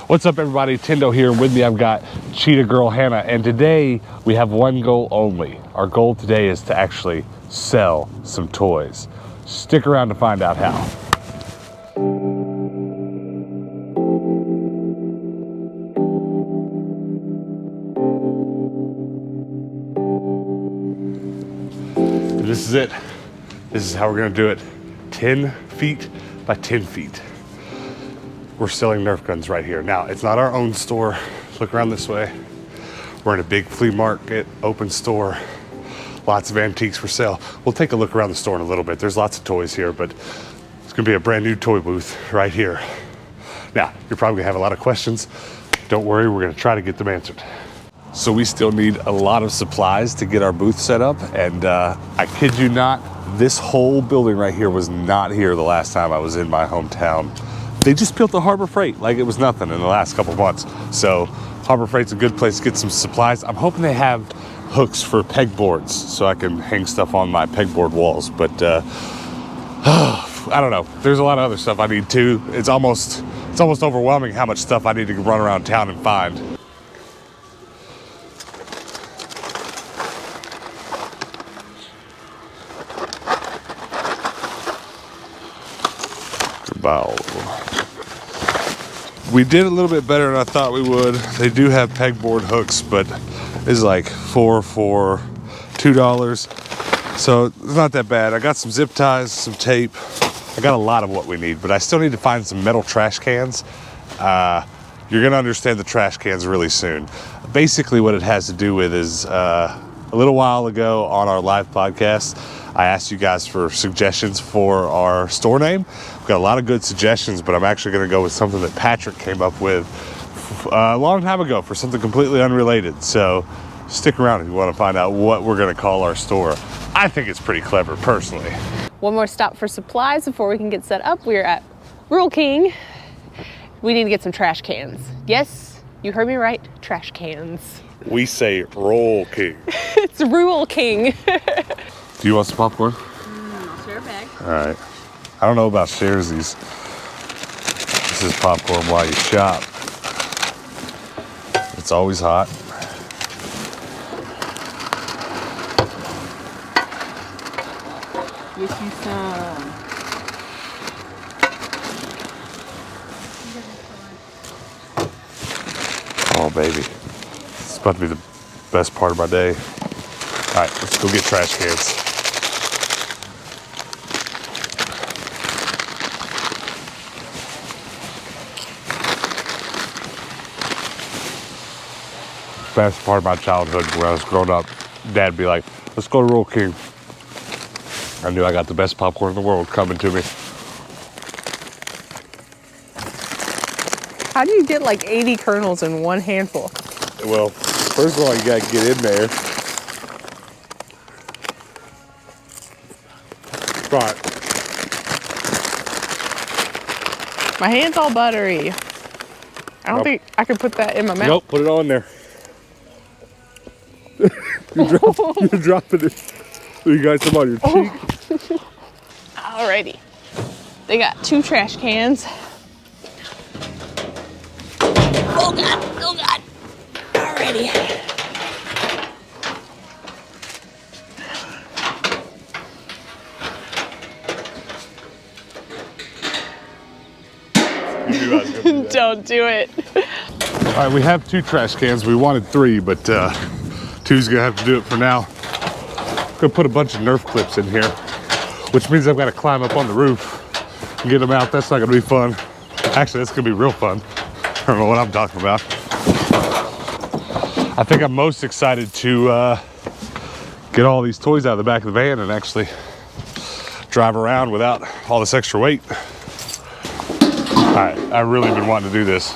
What's up, everybody? Tendo here. With me I've got Cheetah Girl Hannah, and today we have one goal only. Our goal today is to actually sell some toys. Stick around to find out how. This is it. This is how we're gonna do it. 10 feet by 10 feet. We're selling Nerf guns right here. Now, it's not our own store. Look around this way. We're in a big flea market, open store. Lots of antiques for sale. We'll take a look around the store in a little bit. There's lots of toys here, but it's gonna be a brand new toy booth right here. Now, you're probably gonna have a lot of questions. Don't worry, we're gonna try to get them answered. So we still need a lot of supplies to get our booth set up, and I kid you not, this whole building right here was not here the last time I was in my hometown. They just built the Harbor Freight like it was nothing in the last couple months. So Harbor Freight's a good place to get some supplies. I'm hoping they have hooks for pegboards so I can hang stuff on my pegboard walls, but I don't know. There's a lot of other stuff I need too. It's almost overwhelming how much stuff I need to run around town and find. We did a little bit better than I thought we would. They do have pegboard hooks, but it's like $4 for $2. So it's not that bad. I got some zip ties, some tape. I got a lot of what we need, but I still need to find some metal trash cans. You're gonna understand the trash cans really soon. Basically what it has to do with is a little while ago on our live podcast, I asked you guys for suggestions for our store name. We've got a lot of good suggestions, but I'm actually going to go with something that Patrick came up with a long time ago for something completely unrelated. So stick around if you want to find out what we're going to call our store. I think it's pretty clever, personally. One more stop for supplies before we can get set up. We're at Rural King. We need to get some trash cans. Yes, you heard me right, trash cans. We say Roll King. It's Rural King. Do you want some popcorn? I'll share a bag. All right. I don't know about sharesies. This is popcorn while you shop. It's always hot. Get you some. Oh, baby. It's about to be the best part of my day. All right, let's go get trash cans. Best part of my childhood when I was growing up, Dad'd be like, let's go to Rural King. I knew I got the best popcorn in the world coming to me. How do you get like 80 kernels in one handful? Well, first of all, you gotta get in there. Right. My hand's all buttery. I don't think I can put that in my mouth. Nope, put it on there. You're dropping it. You got some on your cheek. Alrighty. They got 2 trash cans. Oh God, oh God. Alrighty. Don't do it. All right, we have 2 trash cans. We wanted 3, but 2's gonna have to do it for now. I'm gonna put a bunch of Nerf clips in here, which means I've got to climb up on the roof and get them out. That's not gonna be fun. Actually, that's gonna be real fun. I don't know what I'm talking about. I think I'm most excited to get all these toys out of the back of the van and actually drive around without all this extra weight. All right, I've really been wanting to do this.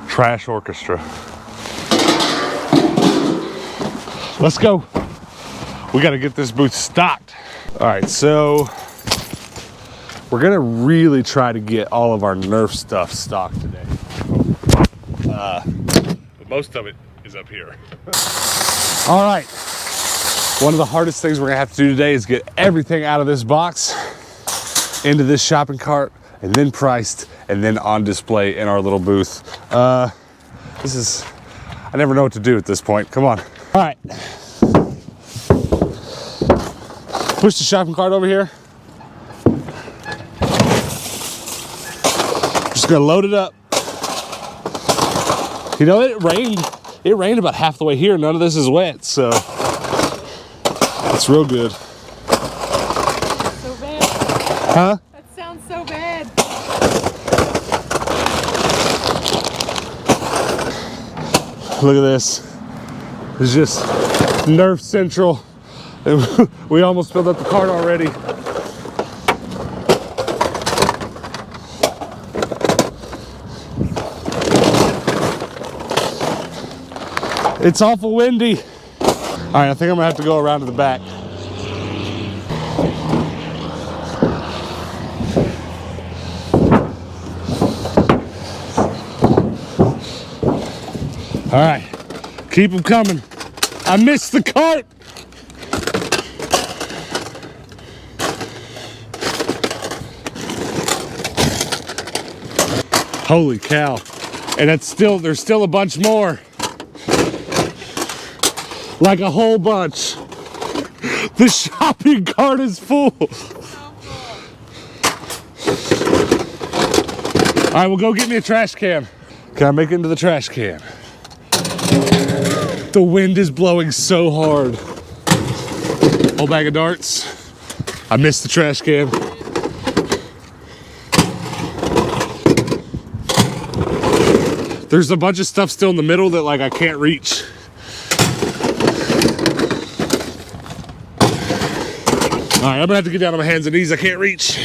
Trash orchestra. Let's go. We got to get this booth stocked. All right, so we're gonna really try to get all of our Nerf stuff stocked today. But most of it is up here. All right, one of the hardest things we're gonna have to do today is get everything out of this box into this shopping cart and then priced and then on display in our little booth. I never know what to do at this point. Come on. All right. Push the shopping cart over here. Just gonna load it up. You know, it rained about half the way here. None of this is wet, so it's real good. So bad. Huh? That sounds so bad. Look at this. It's just Nerf Central. We almost filled up the cart already. It's awful windy. All right, I think I'm gonna have to go around to the back. All right, keep them coming. I missed the cart. Holy cow. And there's still a bunch more. Like a whole bunch. The shopping cart is full. All right, well, go get me a trash can. Can I make it into the trash can? The wind is blowing so hard. Whole bag of darts. I missed the trash can. There's a bunch of stuff still in the middle that like I can't reach. All right, I'm gonna have to get down on my hands and knees. I can't reach.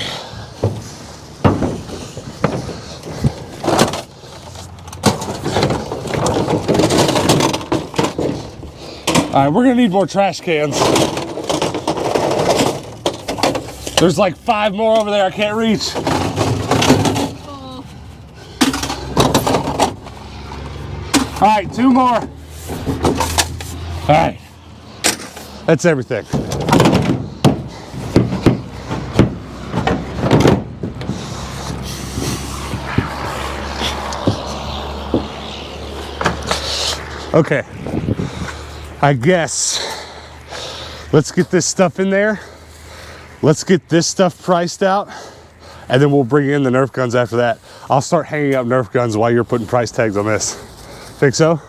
All right, we're gonna need more trash cans. There's like 5 more over there I can't reach. All right, 2 more. All right, that's everything. Okay, I guess let's get this stuff in there. Let's get this stuff priced out, and then we'll bring in the Nerf guns after that. I'll start hanging up Nerf guns while you're putting price tags on this. Think so?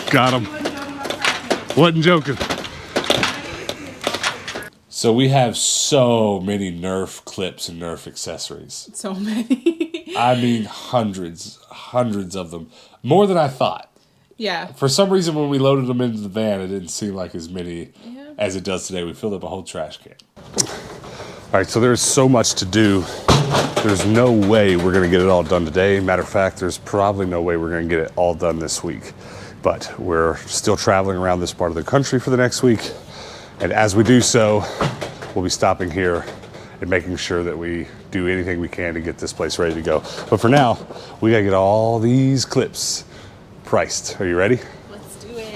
Got him. Wasn't joking. So we have so many Nerf clips and Nerf accessories. So many. I mean, hundreds of them. More than I thought. Yeah. For some reason, when we loaded them into the van, it didn't seem like as many as it does today. We filled up a whole trash can. All right, so there's so much to do. There's no way we're gonna get it all done today. Matter of fact, there's probably no way we're gonna get it all done this week. But we're still traveling around this part of the country for the next week. And as we do so, we'll be stopping here and making sure that we do anything we can to get this place ready to go. But for now, we gotta get all these clips priced. Are you ready? Let's do it.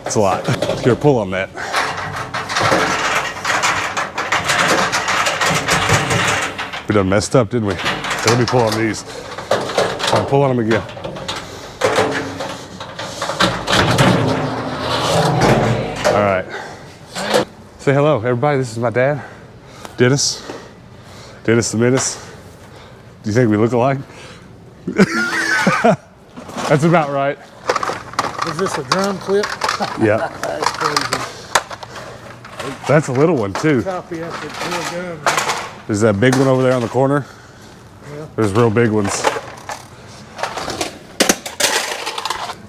It's a lot. Here, pull on that. We done messed up, didn't we? So let me pull on these. Come on, pull on them again. All right. Say hello, everybody. This is my dad, Dennis. Dennis the Menace. Do you think we look alike? That's about right. Is this a drum clip? Yeah. That's crazy. That's a little one too. Copy after real gun. There's that big one over there on the corner. Yeah. There's real big ones.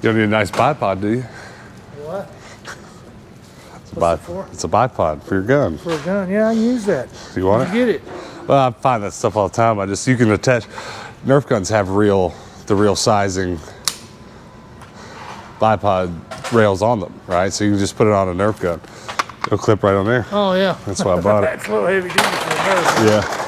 You don't need a nice bipod, do you? What? It's a bipod for your gun. For a gun? Yeah, I can use that. Do you want it? Get it. Well, I find that stuff all the time. You can attach, Nerf guns have the real sizing bipod rails on them, right? So you can just put it on a Nerf gun. It'll clip right on there. Oh, yeah. That's why I bought it. That's a little heavy duty for a Nerf. Yeah.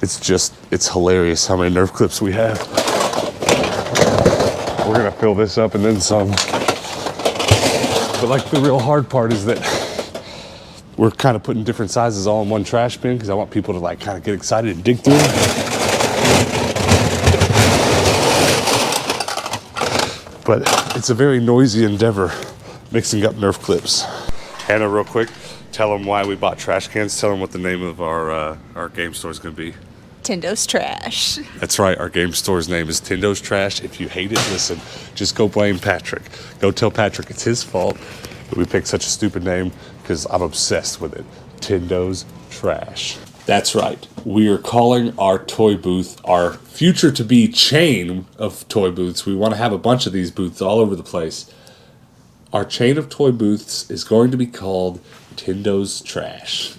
It's hilarious how many Nerf clips we have. We're gonna fill this up and then some. But like the real hard part is that we're kind of putting different sizes all in one trash bin because I want people to like kind of get excited and dig through them. But it's a very noisy endeavor mixing up Nerf clips. Hannah, real quick, tell them why we bought trash cans. Tell them what the name of our game store is going to be. Tindo's Trash. That's right. Our game store's name is Tindo's Trash. If you hate it, listen, just go blame Patrick. Go tell Patrick it's his fault that we picked such a stupid name because I'm obsessed with it. Tindo's Trash. That's right. We are calling our toy booth our future to be chain of toy booths. We want to have a bunch of these booths all over the place. Our chain of toy booths is going to be called Tindo's Trash.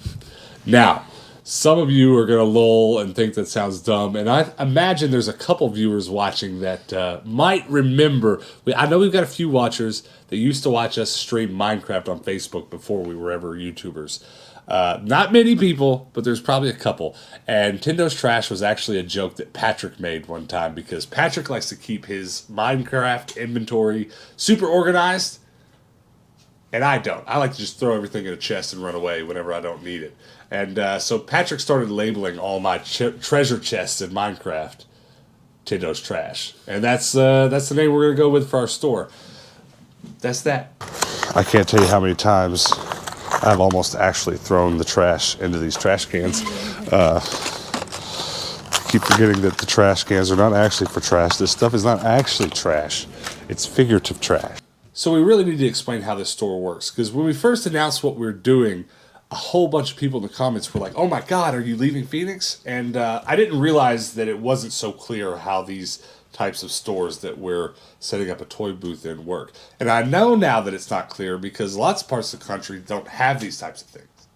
Now, some of you are going to lull and think that sounds dumb, and I imagine there's a couple viewers watching that might remember. I know we've got a few watchers that used to watch us stream Minecraft on Facebook before we were ever YouTubers. Not many people, but there's probably a couple. And Tindo's Trash was actually a joke that Patrick made one time because Patrick likes to keep his Minecraft inventory super organized, and I don't. I like to just throw everything in a chest and run away whenever I don't need it. And so Patrick started labeling all my treasure chests in Minecraft Tindo's Trash. And that's the name we're going to go with for our store. That's that. I can't tell you how many times I've almost actually thrown the trash into these trash cans. Keep forgetting that the trash cans are not actually for trash. This stuff is not actually trash. It's figurative trash. So we really need to explain how this store works, because when we first announced what we were doing, a whole bunch of people in the comments were like, oh my God, are you leaving Phoenix? And I didn't realize that it wasn't so clear how these types of stores that we're setting up a toy booth in work. And I know now that it's not clear because lots of parts of the country don't have these types of things.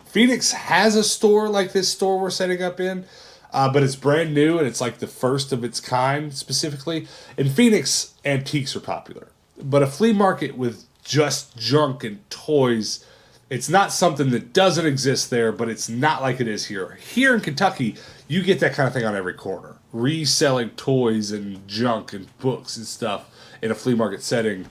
Phoenix has a store like this store we're setting up in, but it's brand new and it's like the first of its kind specifically. In Phoenix, antiques are popular, but a flea market with just junk and toys, it's not something that doesn't exist there, but it's not like it is here. Here in Kentucky, you get that kind of thing on every corner. Reselling toys and junk and books and stuff in a flea market setting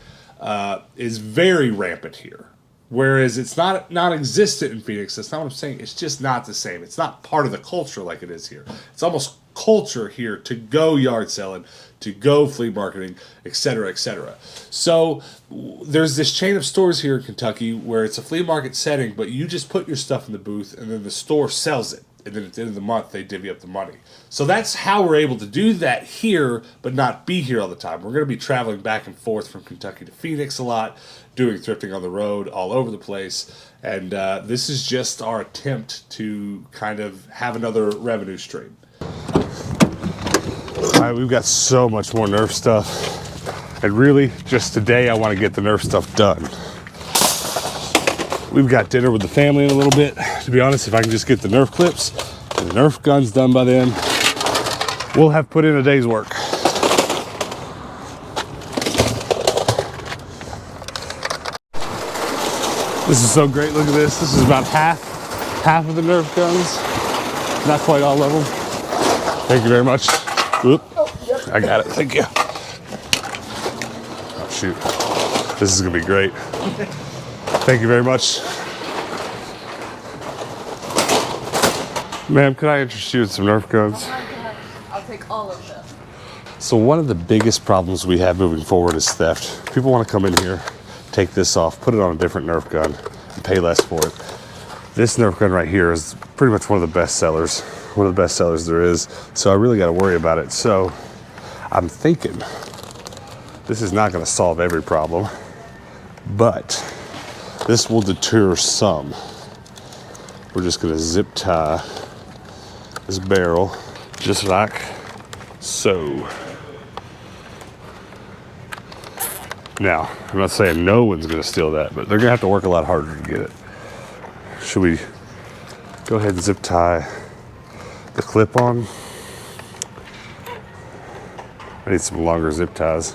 is very rampant here. Whereas it's not non-existent in Phoenix. That's not what I'm saying. It's just not the same. It's not part of the culture like it is here. It's almost culture here to go yard selling, to go flea marketing, etc., etc. So there's this chain of stores here in Kentucky where it's a flea market setting, but you just put your stuff in the booth and then the store sells it. And then at the end of the month, they divvy up the money. So that's how we're able to do that here, but not be here all the time. We're going to be traveling back and forth from Kentucky to Phoenix a lot, doing thrifting on the road all over the place. And this is just our attempt to kind of have another revenue stream. All right, we've got so much more Nerf stuff. And really, just today, I want to get the Nerf stuff done. We've got dinner with the family in a little bit. To be honest, if I can just get the Nerf clips and the Nerf guns done by then, we'll have put in a day's work. This is so great. Look at this. This is about half of the Nerf guns. Not quite all of them. Thank you very much. Oop. I got it. Thank you. Oh, shoot. This is going to be great. Thank you very much. Ma'am, can I interest you in some Nerf guns? I'll take all of them. So one of the biggest problems we have moving forward is theft. People want to come in here, take this off, put it on a different Nerf gun, and pay less for it. This Nerf gun right here is pretty much one of the best sellers. One of the best sellers there is. So I really got to worry about it. So I'm thinking this is not going to solve every problem, but this will deter some. We're just going to zip tie this barrel just like so. Now, I'm not saying no one's going to steal that, but they're going to have to work a lot harder to get it. Should we go ahead and zip tie the clip on? I need some longer zip ties.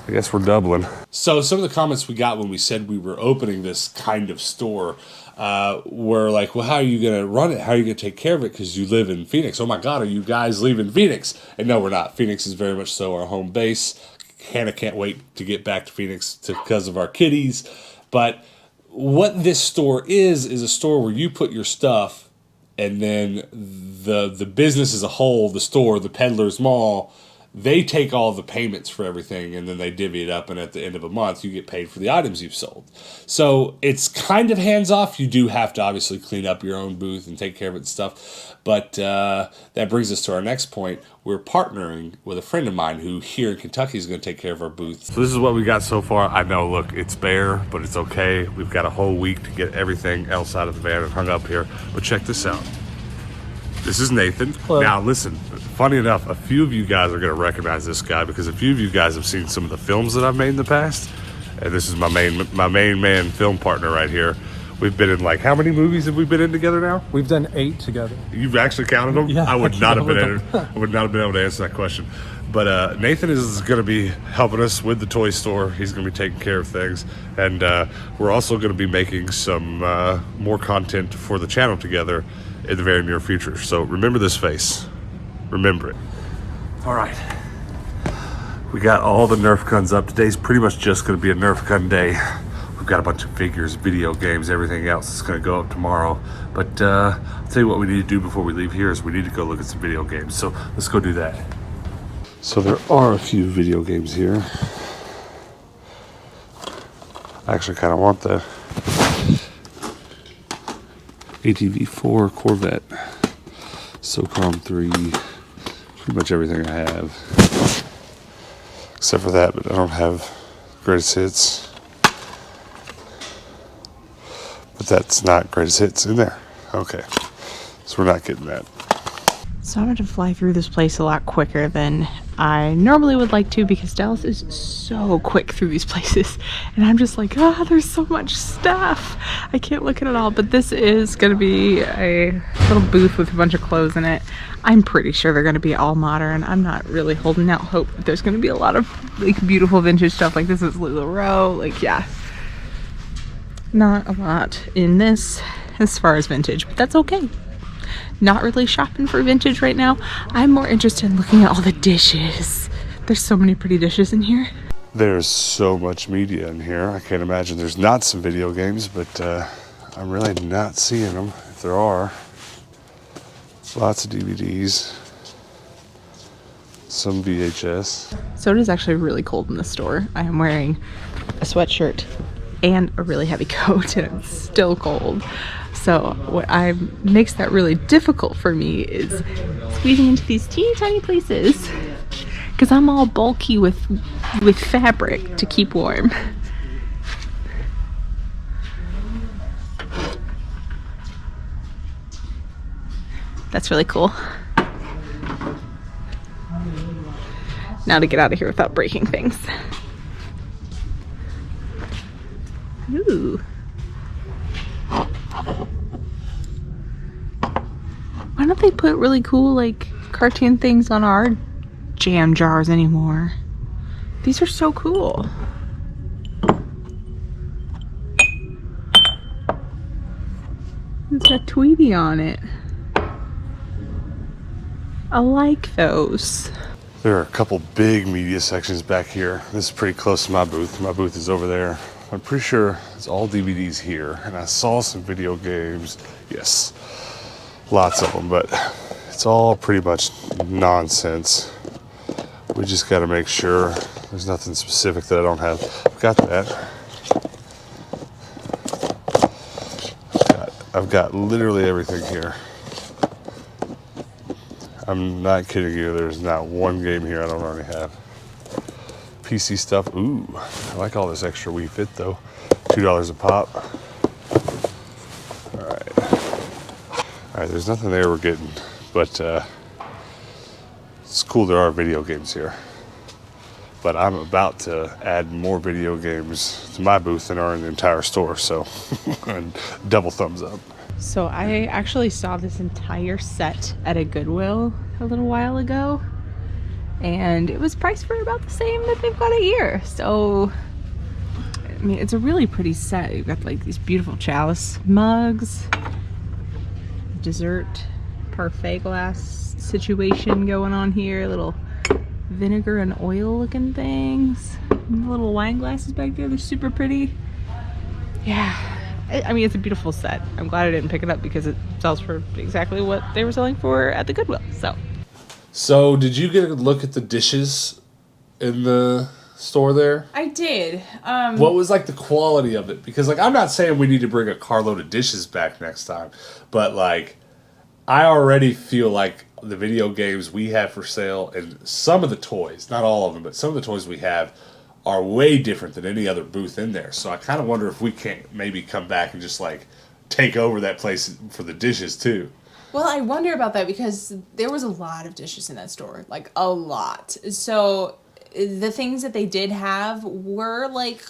I guess we're doubling. So some of the comments we got when we said we were opening this kind of store were like, well, how are you going to run it? How are you going to take care of it? Because you live in Phoenix. Oh my God, are you guys leaving Phoenix? And no, we're not. Phoenix is very much so our home base. Hannah can't wait to get back to Phoenix because of our kitties. But what this store is a store where you put your stuff, and then the business as a whole, the store, the Peddler's Mall, they take all the payments for everything, and then they divvy it up, and at the end of a month, you get paid for the items you've sold. So it's kind of hands-off. You do have to obviously clean up your own booth and take care of it and stuff. But that brings us to our next point. We're partnering with a friend of mine who here in Kentucky is going to take care of our booth. So this is what we got so far. I know, look, it's bare, but it's okay. We've got a whole week to get everything else out of the van and hung up here. But check this out. This is Nathan. Hello. Now, listen, funny enough, a few of you guys are going to recognize this guy because a few of you guys have seen some of the films that I've made in the past. And this is my main man film partner right here. We've been in, like, how many movies have we been in together now? We've done 8 together. You've actually counted them? Yeah, I would not have been counted them. I would not have been able to answer that question. But Nathan is going to be helping us with the toy store. He's going to be taking care of things. And we're also going to be making some more content for the channel together in the very near future. So remember this face. Remember it. All right. We got all the Nerf guns up. Today's pretty much just going to be a Nerf gun day. We've got a bunch of figures, video games, everything else is going to go up tomorrow. But I'll tell you what we need to do before we leave here is we need to go look at some video games. So let's go do that. So there are a few video games here. I actually kind of want the ATV-4 Corvette, SOCOM 3, pretty much everything I have. Except for that, but I don't have greatest hits. But that's not greatest hits in there. Okay, so we're not getting that. So I'm going to fly through this place a lot quicker than I normally would like to because Dallas is so quick through these places. And I'm just like, there's so much stuff. I can't look at it all. But this is going to be a little booth with a bunch of clothes in it. I'm pretty sure they're going to be all modern. I'm not really holding out hope that there's going to be a lot of like beautiful vintage stuff. Like this is LuLaRoe. Like, yeah. Not a lot in this as far as vintage, but that's okay. Not really shopping for vintage right now. I'm more interested in looking at all the dishes. There's so many pretty dishes in here. There's so much media in here. I can't imagine there's not some video games, but I'm really not seeing them. If there are, lots of DVDs, some VHS. So it is actually really cold in the store. I am wearing a sweatshirt and a really heavy coat and it's still cold. So what makes that really difficult for me is squeezing into these teeny tiny places because I'm all bulky with fabric to keep warm. That's really cool. Now to get out of here without breaking things. Ooh. Why don't they put really cool like cartoon things on our jam jars anymore? These are so cool. It's got Tweety on it. I like those. There are a couple big media sections back here. This is pretty close to my booth. My booth is over there. I'm pretty sure it's all DVDs here. And I saw some video games. Yes, lots of them, but it's all pretty much nonsense. We just got to make sure there's nothing specific that I don't have. I've got that. I've got literally everything here. I'm not kidding you. There's not one game here I don't already have. PC stuff. Ooh, I like all this extra Wii Fit though. $2 a pop. All right. There's nothing there we're getting, but it's cool there are video games here. But I'm about to add more video games to my booth than are in the entire store, so double thumbs up. So I actually saw this entire set at a Goodwill a little while ago. and it was priced for about the same that they've got here. So I mean, it's a really pretty set. You've got like these beautiful chalice mugs, dessert parfait glass situation going on here, little vinegar and oil looking things, and the little wine glasses back there, they're super pretty. Yeah, I mean, it's a beautiful set. I'm glad I didn't pick it up because it sells for exactly what they were selling for at the Goodwill. So did you get a look at the dishes in the store there? I did. What was like the quality of it? Because like, I'm not saying we need to bring a carload of dishes back next time, but like, I already feel like the video games we have for sale and some of the toys, not all of them, but some of the toys we have are way different than any other booth in there. So I kind of wonder if we can't maybe come back and just like take over that place for the dishes too. Well, I wonder about that because there was a lot of dishes in that store, like a lot. So the things that they did have were like,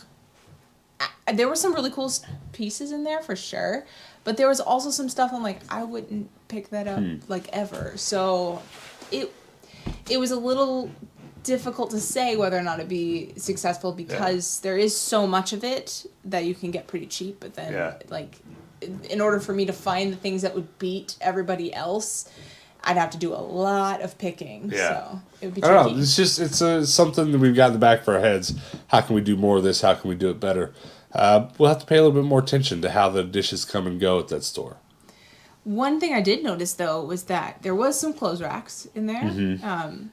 there were some really cool pieces in there for sure, but there was also some stuff I'm like, I wouldn't pick that up like ever. So it was a little difficult to say whether or not it'd be successful because there is so much of it that you can get pretty cheap, but then like in order for me to find the things that would beat everybody else, I'd have to do a lot of picking. So it would be tricky. I don't know. It's just something that we've got in the back of our heads. How can we do more of this? How can we do it better? We'll have to pay a little bit more attention to how the dishes come and go at that store. One thing I did notice though was that there was some clothes racks in there,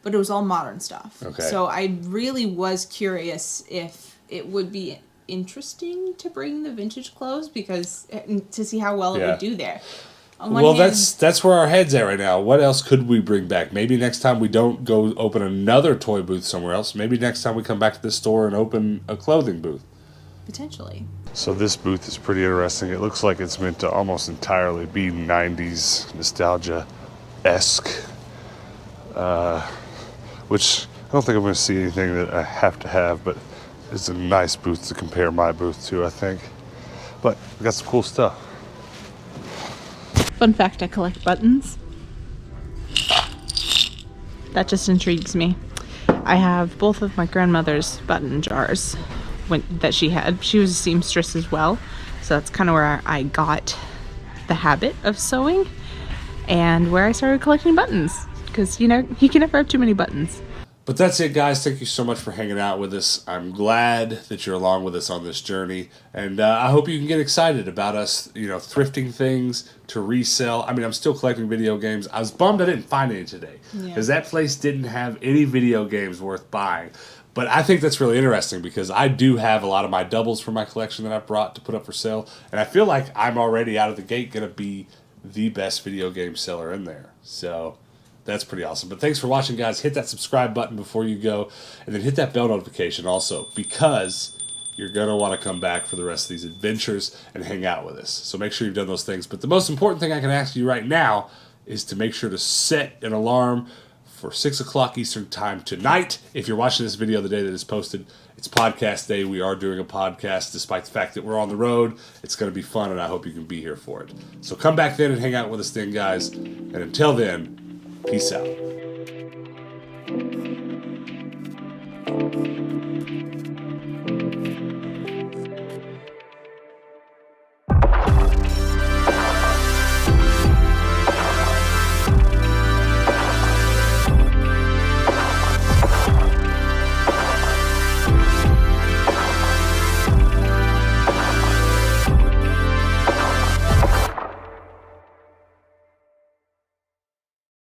but it was all modern stuff. Okay. So I really was curious if it would be interesting to bring the vintage clothes because to see how well it would do there. Well, that's where our head's at right now. What else could we bring back? Maybe next time we don't go open another toy booth somewhere else. Maybe next time we come back to this store and open a clothing booth. Potentially. So this booth is pretty interesting. It looks like it's meant to almost entirely be 90s nostalgia-esque, which I don't think I'm going to see anything that I have to have, but it's a nice booth to compare my booth to, I think. But we got some cool stuff. Fun fact, I collect buttons. That just intrigues me. I have both of my grandmother's button jars that she had. She was a seamstress as well, so that's kind of where I got the habit of sewing and where I started collecting buttons, because you know, you can never have too many buttons. But that's it, guys. Thank you so much for hanging out with us. I'm glad that you're along with us on this journey, and I hope you can get excited about us, you know, thrifting things to resell. I mean, I'm still collecting video games. I was bummed I didn't find any today because that place didn't have any video games worth buying. But I think that's really interesting because I do have a lot of my doubles for my collection that I've brought to put up for sale, and I feel like I'm already out of the gate going to be the best video game seller in there. So that's pretty awesome. But thanks for watching, guys. Hit that subscribe button before you go, and then hit that bell notification also, because you're going to want to come back for the rest of these adventures and hang out with us. So make sure you've done those things. But the most important thing I can ask you right now is to make sure to set an alarm for 6 o'clock Eastern time tonight. If you're watching this video the day that it's posted, it's podcast day. We are doing a podcast despite the fact that we're on the road. It's going to be fun, and I hope you can be here for it. So come back then and hang out with us then, guys. And until then, peace out.